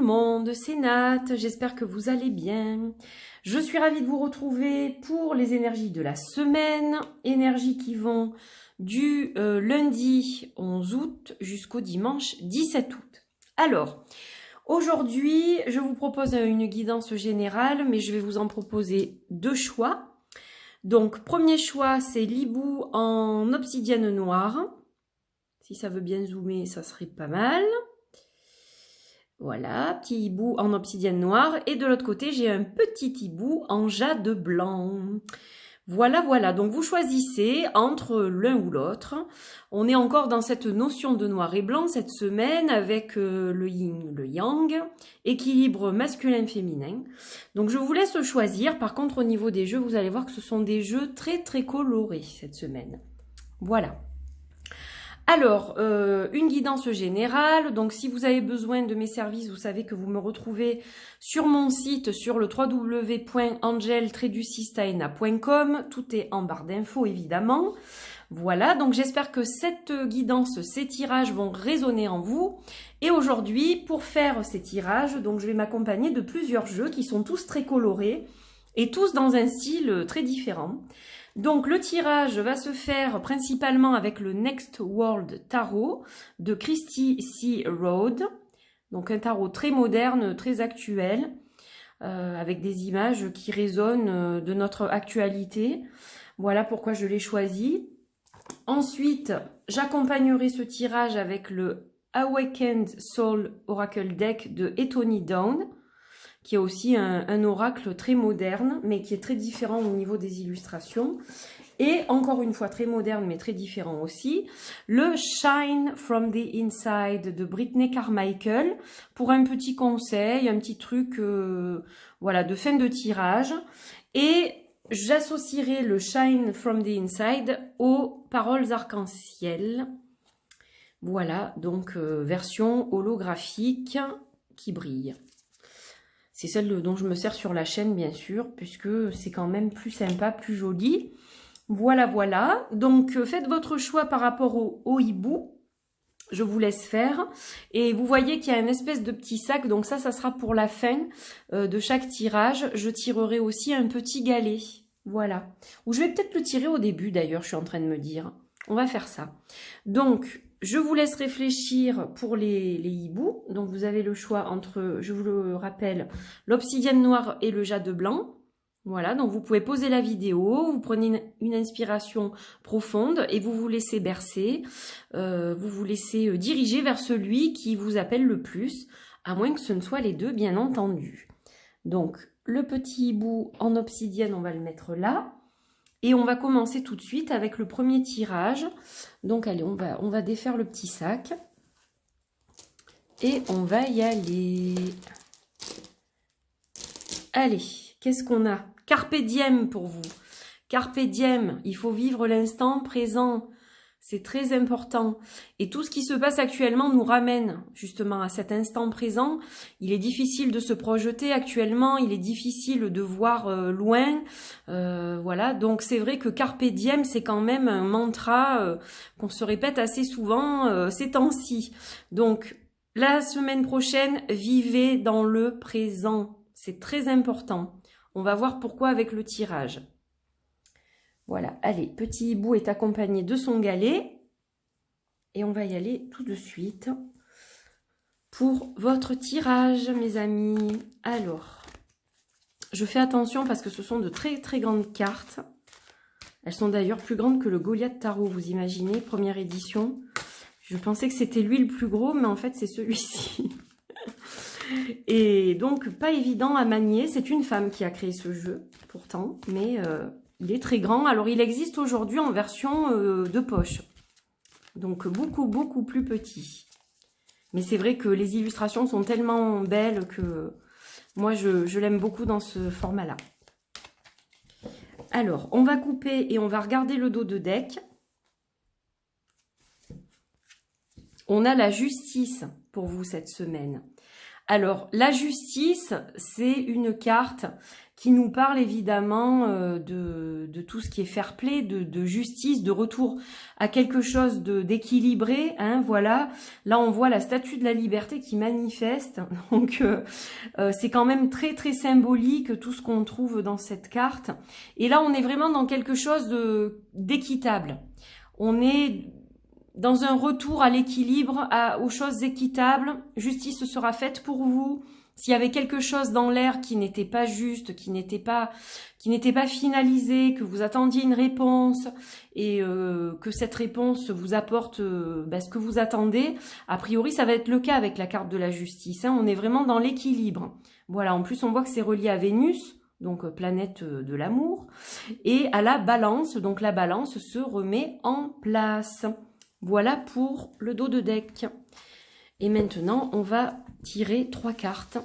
le monde, c'est Nat, j'espère que vous allez bien. Je suis ravie de vous retrouver pour les énergies de la semaine, énergies qui vont du lundi 11 août jusqu'au dimanche 17 août. Alors, aujourd'hui, je vous propose une guidance générale, mais je vais vous en proposer deux choix. Donc, premier choix, c'est l'hibou en obsidienne noire. Si ça veut bien zoomer, ça serait pas mal. Voilà, petit hibou en obsidienne noire. Et de l'autre côté, j'ai un petit hibou en jade blanc. Voilà. Donc vous choisissez entre l'un ou l'autre. On est encore dans cette notion de noir et blanc cette semaine avec le yin, le yang, équilibre masculin-féminin. Donc je vous laisse choisir. Par contre, au niveau des jeux, vous allez voir que ce sont des jeux très colorés cette semaine. Voilà. Alors, une guidance générale, donc si vous avez besoin de mes services, vous savez que vous me retrouvez sur mon site, sur le www.angel-staina.com, tout est en barre d'infos évidemment. Voilà, donc j'espère que cette guidance, ces tirages vont résonner en vous. Et aujourd'hui, pour faire ces tirages, donc je vais m'accompagner de plusieurs jeux qui sont tous très colorés et tous dans un style très différent. Donc le tirage va se faire principalement avec le Next World Tarot de Christy C. Rode. Donc un tarot très moderne, très actuel, avec des images qui résonnent de notre actualité. Voilà pourquoi je l'ai choisi. Ensuite, j'accompagnerai ce tirage avec le Awakened Soul Oracle Deck de Ethony Down, qui est aussi un oracle très moderne, mais qui est très différent au niveau des illustrations. Et encore une fois, très moderne, mais très différent aussi, le Shine from the Inside de Brittany Carmichael, pour un petit conseil, un petit truc voilà, de fin de tirage. Et j'associerai le Shine from the Inside aux paroles arc-en-ciel. Voilà, donc version holographique qui brille. C'est celle dont je me sers sur la chaîne, bien sûr, puisque c'est quand même plus sympa, plus joli. Voilà. Donc, faites votre choix par rapport au hibou. Je vous laisse faire. Et vous voyez qu'il y a une espèce de petit sac. Donc ça sera pour la fin de chaque tirage. Je tirerai aussi un petit galet. Voilà. Ou je vais peut-être le tirer au début, d'ailleurs, je suis en train de me dire. On va faire ça. Donc, je vous laisse réfléchir pour les hiboux. Donc, vous avez le choix entre, je vous le rappelle, l'obsidienne noire et le jade blanc. Voilà, donc vous pouvez poser la vidéo, vous prenez une inspiration profonde et vous vous laissez bercer. Vous vous laissez diriger vers celui qui vous appelle le plus, à moins que ce ne soit les deux, bien entendu. Donc, le petit hibou en obsidienne, on va le mettre là. Et on va commencer tout de suite avec le premier tirage. Donc allez, on va défaire le petit sac. Et on va y aller. Allez, qu'est-ce qu'on a? Carpe diem pour vous. Carpe diem, il faut vivre l'instant présent. C'est très important. Et tout ce qui se passe actuellement nous ramène justement à cet instant présent. Il est difficile de se projeter actuellement, il est difficile de voir loin. Voilà, donc c'est vrai que Carpe diem, c'est quand même un mantra qu'on se répète assez souvent ces temps-ci. Donc, la semaine prochaine, vivez dans le présent. C'est très important. On va voir pourquoi avec le tirage. Voilà, allez, petit hibou est accompagné de son galet. Et on va y aller tout de suite pour votre tirage, mes amis. Alors, je fais attention parce que ce sont de très grandes cartes. Elles sont d'ailleurs plus grandes que le Goliath Tarot, vous imaginez, première édition. Je pensais que c'était lui le plus gros, mais en fait c'est celui-ci. Et donc, pas évident à manier. C'est une femme qui a créé ce jeu, pourtant, mais... il est très grand. Alors, il existe aujourd'hui en version de poche. Donc, beaucoup plus petit. Mais c'est vrai que les illustrations sont tellement belles que moi, je l'aime beaucoup dans ce format-là. Alors, on va couper et on va regarder le dos de deck. On a la justice pour vous cette semaine. Alors, la justice, c'est une carte qui nous parle évidemment de tout ce qui est fair play, de justice, de retour à quelque chose d'équilibré. Hein, voilà, là on voit la statue de la liberté qui manifeste, donc c'est quand même très très symbolique tout ce qu'on trouve dans cette carte. Et là on est vraiment dans quelque chose d'équitable. On est dans un retour à l'équilibre, aux choses équitables. Justice sera faite pour vous. S'il y avait quelque chose dans l'air qui n'était pas juste, qui n'était pas finalisé, que vous attendiez une réponse et que cette réponse vous apporte ce que vous attendez, a priori ça va être le cas avec la carte de la justice. Hein, on est vraiment dans l'équilibre. Voilà, en plus on voit que c'est relié à Vénus, donc planète de l'amour, et à la balance, donc la balance se remet en place. Voilà pour le dos de deck. Et maintenant, on va tirer 3 cartes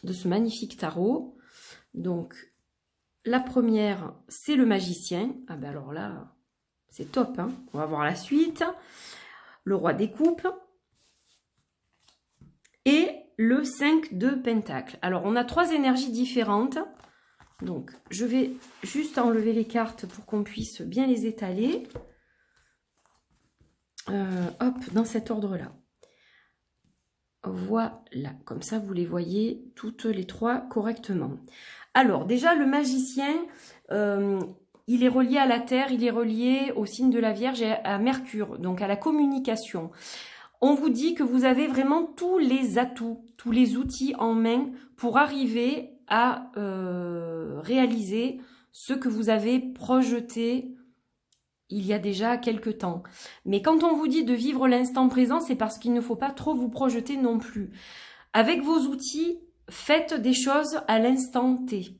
de ce magnifique tarot. Donc, la première, c'est le magicien. Ah ben alors là, c'est top. Hein, on va voir la suite. Le roi des coupes. Et le 5 de pentacle. Alors, on a 3 énergies différentes. Donc, je vais juste enlever les cartes pour qu'on puisse bien les étaler. Hop, dans cet ordre-là. Voilà, comme ça vous les voyez toutes les 3 correctement. Alors déjà le magicien, il est relié à la Terre, il est relié au signe de la Vierge et à Mercure, donc à la communication. On vous dit que vous avez vraiment tous les atouts, tous les outils en main pour arriver à réaliser ce que vous avez projeté il y a déjà quelques temps. Mais quand on vous dit de vivre l'instant présent, c'est parce qu'il ne faut pas trop vous projeter non plus. Avec vos outils, faites des choses à l'instant T.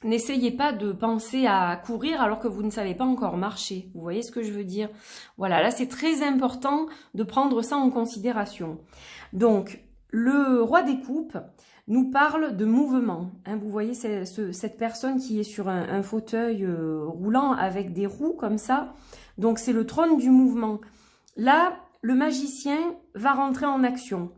N'essayez pas de penser à courir alors que vous ne savez pas encore marcher. Vous voyez ce que je veux dire? Voilà, là c'est très important de prendre ça en considération. Donc, le roi des coupes nous parle de mouvement. Hein, vous voyez cette personne qui est sur un fauteuil roulant avec des roues comme ça. Donc, c'est le trône du mouvement. Là, le magicien va rentrer en action.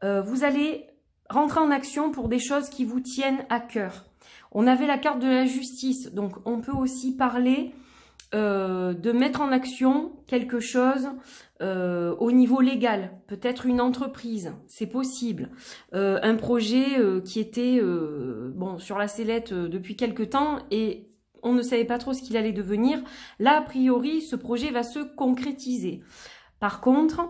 Vous allez rentrer en action pour des choses qui vous tiennent à cœur. On avait la carte de la justice. Donc, on peut aussi parler de mettre en action quelque chose au niveau légal, peut-être une entreprise, c'est possible, un projet qui était sur la sellette depuis quelque temps et on ne savait pas trop ce qu'il allait devenir. Là, a priori, ce projet va se concrétiser. Par contre,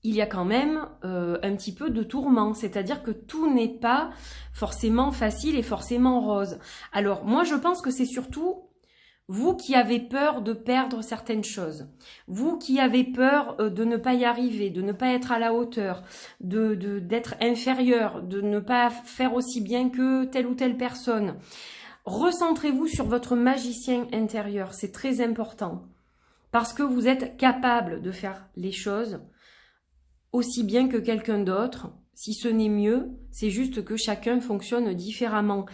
il y a quand même un petit peu de tourment, c'est-à-dire que tout n'est pas forcément facile et forcément rose. Alors, moi, je pense que c'est surtout vous qui avez peur de perdre certaines choses, vous qui avez peur de ne pas y arriver, de ne pas être à la hauteur, d'être inférieur, de ne pas faire aussi bien que telle ou telle personne. Recentrez-vous sur votre magicien intérieur, c'est très important, parce que vous êtes capable de faire les choses aussi bien que quelqu'un d'autre, si ce n'est mieux, c'est juste que chacun fonctionne différemment.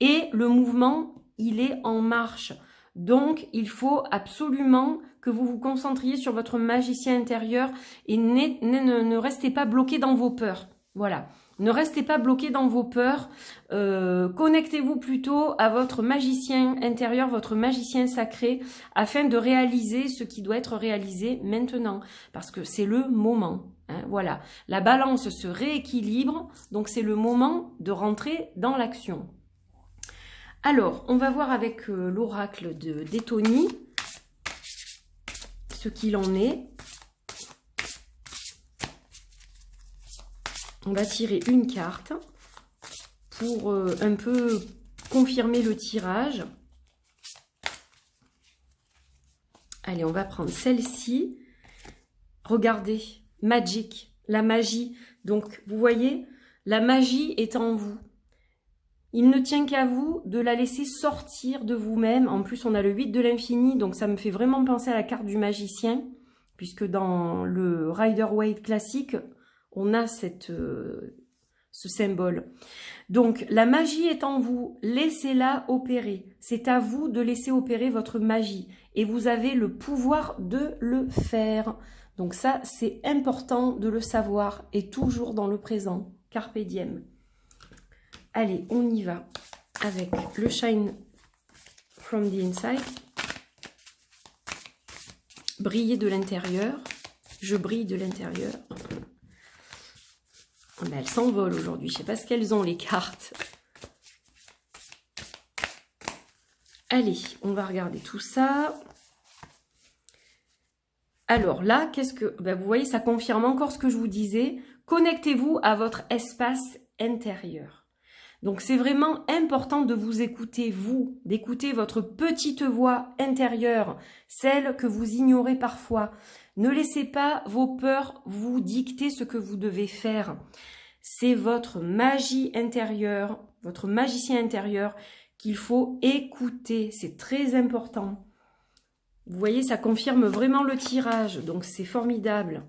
Et le mouvement, il est en marche. Donc, il faut absolument que vous vous concentriez sur votre magicien intérieur et ne restez pas bloqué dans vos peurs. Voilà. Ne restez pas bloqué dans vos peurs. Connectez-vous plutôt à votre magicien intérieur, votre magicien sacré, afin de réaliser ce qui doit être réalisé maintenant. Parce que c'est le moment. Hein, voilà. La balance se rééquilibre. Donc, c'est le moment de rentrer dans l'action. Alors, on va voir avec l'oracle d'Etoni ce qu'il en est. On va tirer une carte pour un peu confirmer le tirage. Allez, on va prendre celle-ci. Regardez, Magic, la magie. Donc, vous voyez, la magie est en vous. Il ne tient qu'à vous de la laisser sortir de vous-même. En plus, on a le 8 de l'infini, donc ça me fait vraiment penser à la carte du magicien, puisque dans le Rider-Waite classique, on a ce symbole. Donc, la magie est en vous, laissez-la opérer. C'est à vous de laisser opérer votre magie, et vous avez le pouvoir de le faire. Donc ça, c'est important de le savoir, et toujours dans le présent. Carpe diem. Allez, on y va. avec le Shine from the Inside. Briller de l'intérieur. Je brille de l'intérieur. Mais elles s'envolent aujourd'hui. Je ne sais pas ce qu'elles ont, les cartes. Allez, on va regarder tout ça. Alors là, qu'est-ce que... Ben, vous voyez, ça confirme encore ce que je vous disais. Connectez-vous à votre espace intérieur. Donc, c'est vraiment important de vous écouter, vous, d'écouter votre petite voix intérieure, celle que vous ignorez parfois. Ne laissez pas vos peurs vous dicter ce que vous devez faire. C'est votre magie intérieure, votre magicien intérieur qu'il faut écouter. C'est très important. Vous voyez, ça confirme vraiment le tirage, donc c'est formidable.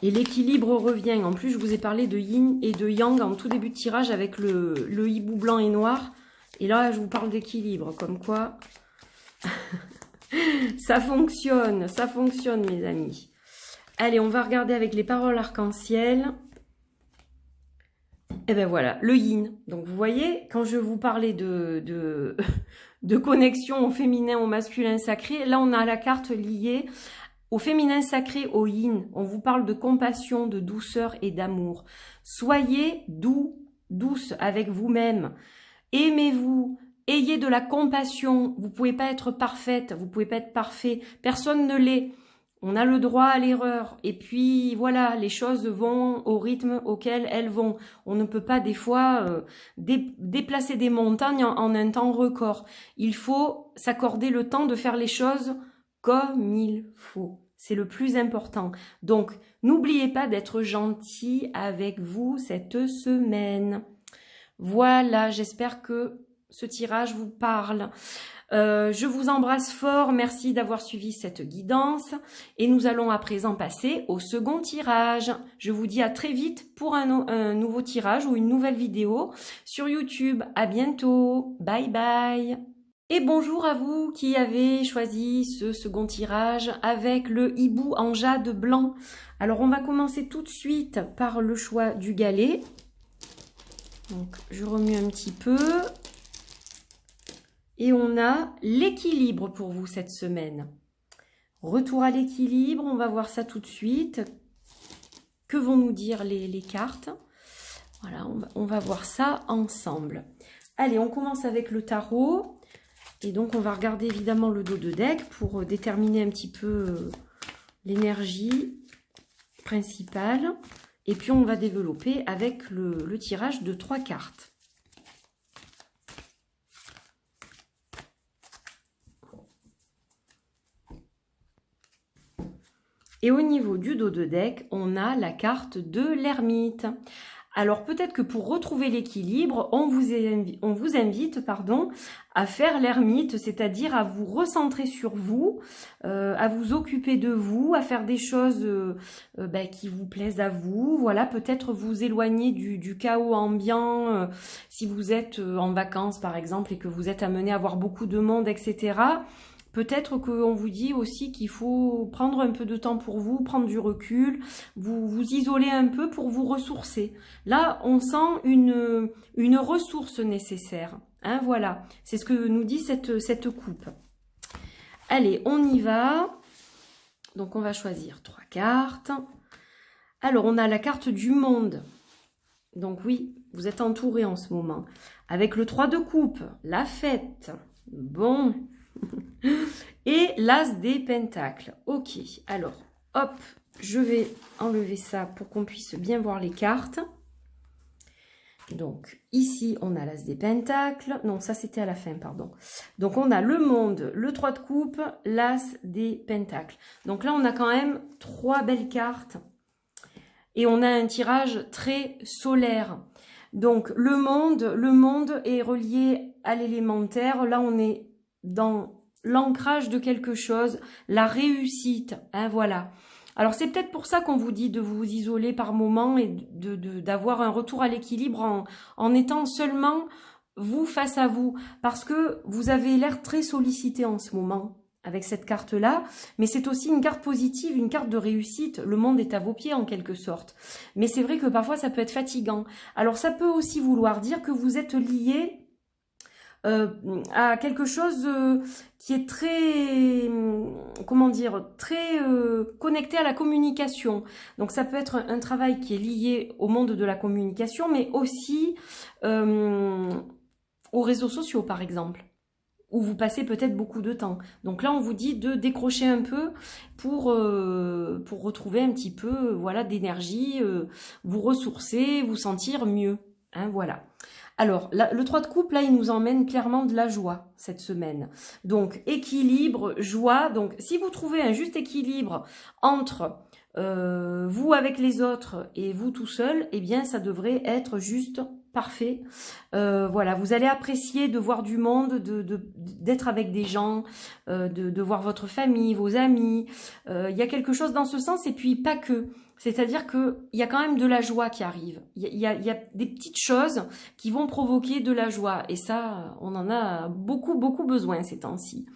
Et l'équilibre revient. En plus, je vous ai parlé de yin et de yang en tout début de tirage avec le hibou blanc et noir. Et là, je vous parle d'équilibre, comme quoi ça fonctionne, mes amis. Allez, on va regarder avec les paroles arc-en-ciel. Et ben voilà, le yin. Donc, vous voyez, quand je vous parlais de connexion au féminin, au masculin sacré, là, on a la carte liée au féminin sacré, au yin. On vous parle de compassion, de douceur et d'amour. Soyez douce avec vous-même. Aimez-vous. Ayez de la compassion. Vous ne pouvez pas être parfaite. Vous ne pouvez pas être parfait. Personne ne l'est. On a le droit à l'erreur. Et puis, voilà, les choses vont au rythme auquel elles vont. On ne peut pas, des fois, déplacer des montagnes en un temps record. Il faut s'accorder le temps de faire les choses comme il faut. C'est le plus important. Donc, n'oubliez pas d'être gentil avec vous cette semaine. Voilà, j'espère que ce tirage vous parle. Je vous embrasse fort. Merci d'avoir suivi cette guidance. Et nous allons à présent passer au second tirage. Je vous dis à très vite pour un nouveau tirage ou une nouvelle vidéo sur YouTube. À bientôt. Bye bye. Et bonjour à vous qui avez choisi ce second tirage avec le hibou en jade blanc. Alors on va commencer tout de suite par le choix du galet. Donc je remue un petit peu. Et on a l'équilibre pour vous cette semaine. Retour à l'équilibre, on va voir ça tout de suite. Que vont nous dire les cartes? Voilà, on va voir ça ensemble. Allez, on commence avec le tarot. Et donc, on va regarder évidemment le dos de deck pour déterminer un petit peu l'énergie principale. Et puis, on va développer avec le tirage de 3 cartes. Et au niveau du dos de deck, on a la carte de l'ermite. Alors peut-être que pour retrouver l'équilibre, on vous invite à faire l'ermite, c'est-à-dire à vous recentrer sur vous, à vous occuper de vous, à faire des choses qui vous plaisent à vous. Voilà, peut-être vous éloigner du chaos ambiant si vous êtes en vacances par exemple et que vous êtes amené à voir beaucoup de monde, etc. Peut-être qu'on vous dit aussi qu'il faut prendre un peu de temps pour vous, prendre du recul, vous isoler un peu pour vous ressourcer. Là, on sent une ressource nécessaire. Hein, voilà, c'est ce que nous dit cette coupe. Allez, on y va. Donc, on va choisir 3 cartes. Alors, on a la carte du monde. Donc oui, vous êtes entouré en ce moment. Avec le 3 de coupe, la fête. Bon... Et l'as des pentacles. Ok, alors, hop, je vais enlever ça pour qu'on puisse bien voir les cartes. Donc, ici, on a l'as des pentacles. Non, ça, c'était à la fin, pardon. Donc, on a le monde, le 3 de coupe, l'as des pentacles. Donc là, on a quand même 3 belles cartes. Et on a un tirage très solaire. Donc, le monde est relié à l'élémentaire. Là, on est dans l'ancrage de quelque chose, la réussite, hein, voilà. Alors, c'est peut-être pour ça qu'on vous dit de vous isoler par moment et d'avoir un retour à l'équilibre en étant seulement vous face à vous. Parce que vous avez l'air très sollicité en ce moment. avec cette carte-là, mais c'est aussi une carte positive, une carte de réussite. Le monde est à vos pieds en quelque sorte. Mais c'est vrai que parfois ça peut être fatigant. Alors ça peut aussi vouloir dire que vous êtes lié à quelque chose qui est très, comment dire, très connecté à la communication. Donc ça peut être un travail qui est lié au monde de la communication, mais aussi aux réseaux sociaux par exemple, où vous passez peut-être beaucoup de temps. Donc là, on vous dit de décrocher un peu pour retrouver un petit peu voilà, d'énergie, vous ressourcer, vous sentir mieux. Hein, voilà. Alors, le 3 de coupe, là, il nous emmène clairement de la joie cette semaine. Donc, équilibre, joie. Donc, si vous trouvez un juste équilibre entre vous avec les autres et vous tout seul, eh bien, ça devrait être juste parfait. Voilà, vous allez apprécier de voir du monde, d'être avec des gens, de voir votre famille, vos amis. Il y a quelque chose dans ce sens, et puis pas que. C'est-à-dire qu'il y a quand même de la joie qui arrive. Il y a des petites choses qui vont provoquer de la joie. Et ça, on en a beaucoup, beaucoup besoin ces temps-ci.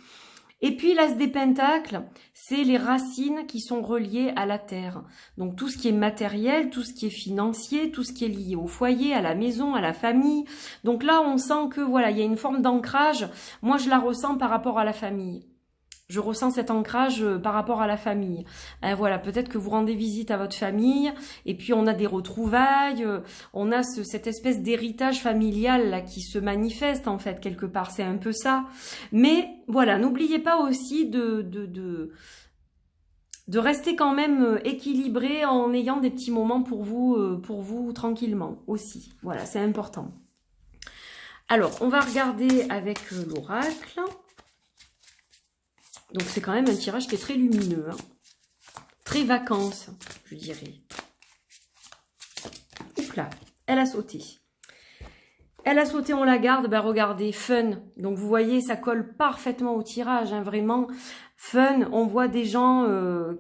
Et puis l'as des pentacles, c'est les racines qui sont reliées à la terre. Donc tout ce qui est matériel, tout ce qui est financier, tout ce qui est lié au foyer, à la maison, à la famille. Donc là, on sent que voilà, il y a une forme d'ancrage. Moi, je la ressens par rapport à la famille. Je ressens cet ancrage par rapport à la famille. Hein, voilà, peut-être que vous rendez visite à votre famille et puis on a des retrouvailles, on a cette espèce d'héritage familial là qui se manifeste en fait quelque part. C'est un peu ça. Mais voilà, n'oubliez pas aussi de rester quand même équilibré en ayant des petits moments pour vous tranquillement aussi. Voilà, c'est important. Alors, on va regarder avec l'oracle. Donc, c'est quand même un tirage qui est très lumineux. Hein. Très vacances, je dirais. Oups là, elle a sauté. Elle a sauté, on la garde. Ben, regardez, fun. Donc, vous voyez, ça colle parfaitement au tirage. Hein, vraiment, fun. On voit des gens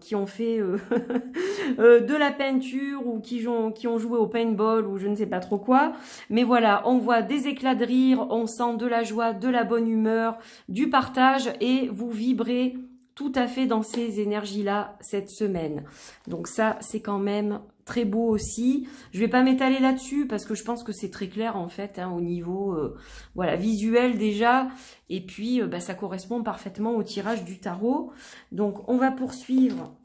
qui ont fait de la peinture ou qui ont joué au paintball ou je ne sais pas trop quoi. Mais voilà, on voit des éclats de rire, on sent de la joie, de la bonne humeur, du partage et vous vibrez tout à fait dans ces énergies-là cette semaine. Donc ça, c'est quand même très beau aussi. Je vais pas m'étaler là-dessus parce que je pense que c'est très clair en fait hein, au niveau voilà visuel déjà. Et puis bah, ça correspond parfaitement au tirage du tarot. Donc on va poursuivre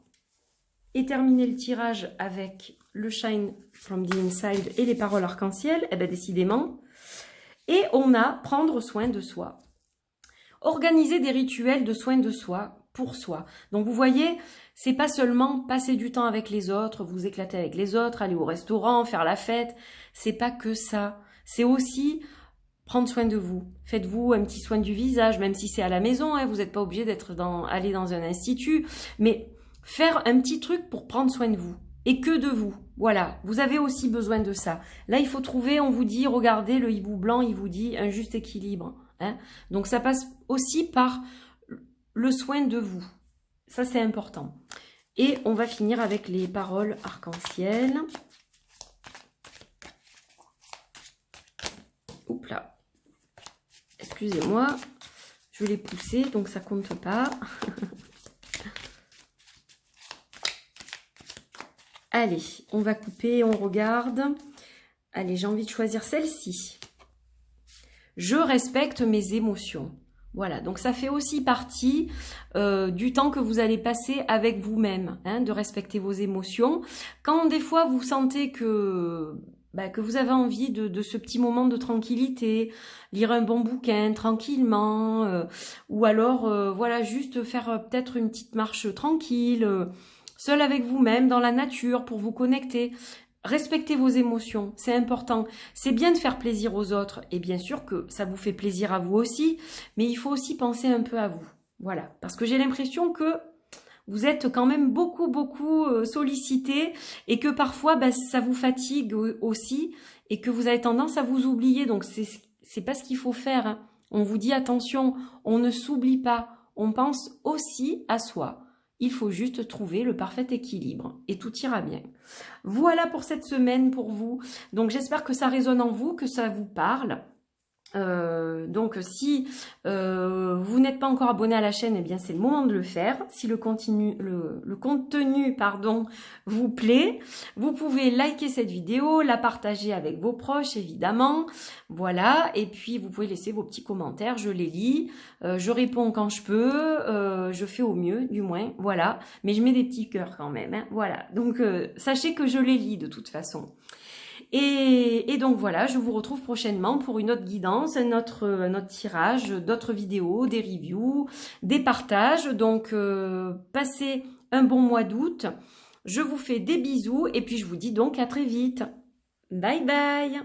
et terminer le tirage avec le Shine from the Inside et les paroles arc-en-ciel. Eh bien décidément. Et on a prendre soin de soi. Organiser des rituels de soin de soi pour soi. Donc vous voyez, c'est pas seulement passer du temps avec les autres, vous éclater avec les autres, aller au restaurant, faire la fête. C'est pas que ça. C'est aussi prendre soin de vous. Faites-vous un petit soin du visage, même si c'est à la maison. Hein, vous n'êtes pas obligé aller dans un institut. Mais faire un petit truc pour prendre soin de vous. Et que de vous. Voilà, vous avez aussi besoin de ça. Là, il faut trouver, on vous dit, regardez, le hibou blanc, il vous dit un juste équilibre. Hein. Donc ça passe aussi par le soin de vous. Ça, c'est important. Et on va finir avec les paroles arc-en-ciel. Oups là. Excusez-moi. Je l'ai poussé, donc ça compte pas. Allez, on va couper, on regarde. Allez, j'ai envie de choisir celle-ci. Je respecte mes émotions. Voilà, donc ça fait aussi partie du temps que vous allez passer avec vous-même, hein, de respecter vos émotions. Quand des fois vous sentez que vous avez envie de ce petit moment de tranquillité, lire un bon bouquin tranquillement, ou alors voilà, juste faire peut-être une petite marche tranquille, seul avec vous-même, dans la nature, pour vous connecter. Respectez vos émotions, c'est important. C'est bien de faire plaisir aux autres et bien sûr que ça vous fait plaisir à vous aussi, mais il faut aussi penser un peu à vous. Voilà, parce que j'ai l'impression que vous êtes quand même beaucoup sollicité et que parfois ça vous fatigue aussi et que vous avez tendance à vous oublier. Donc c'est pas ce qu'il faut faire. Hein. On vous dit attention, on ne s'oublie pas, on pense aussi à soi. Il faut juste trouver le parfait équilibre et tout ira bien. Voilà pour cette semaine pour vous. Donc j'espère que ça résonne en vous, que ça vous parle. Donc si vous n'êtes pas encore abonné à la chaîne, eh bien c'est le moment de le faire. Si le contenu pardon, vous plaît, vous pouvez liker cette vidéo, la partager avec vos proches évidemment. Voilà, et puis vous pouvez laisser vos petits commentaires, je les lis, je réponds quand je peux, je fais au mieux du moins, voilà. Mais je mets des petits cœurs quand même, hein, voilà. Donc sachez que je les lis de toute façon. Et donc voilà, je vous retrouve prochainement pour une autre guidance, un autre tirage, d'autres vidéos, des reviews, des partages. Donc passez un bon mois d'août. Je vous fais des bisous et puis je vous dis donc à très vite. Bye bye!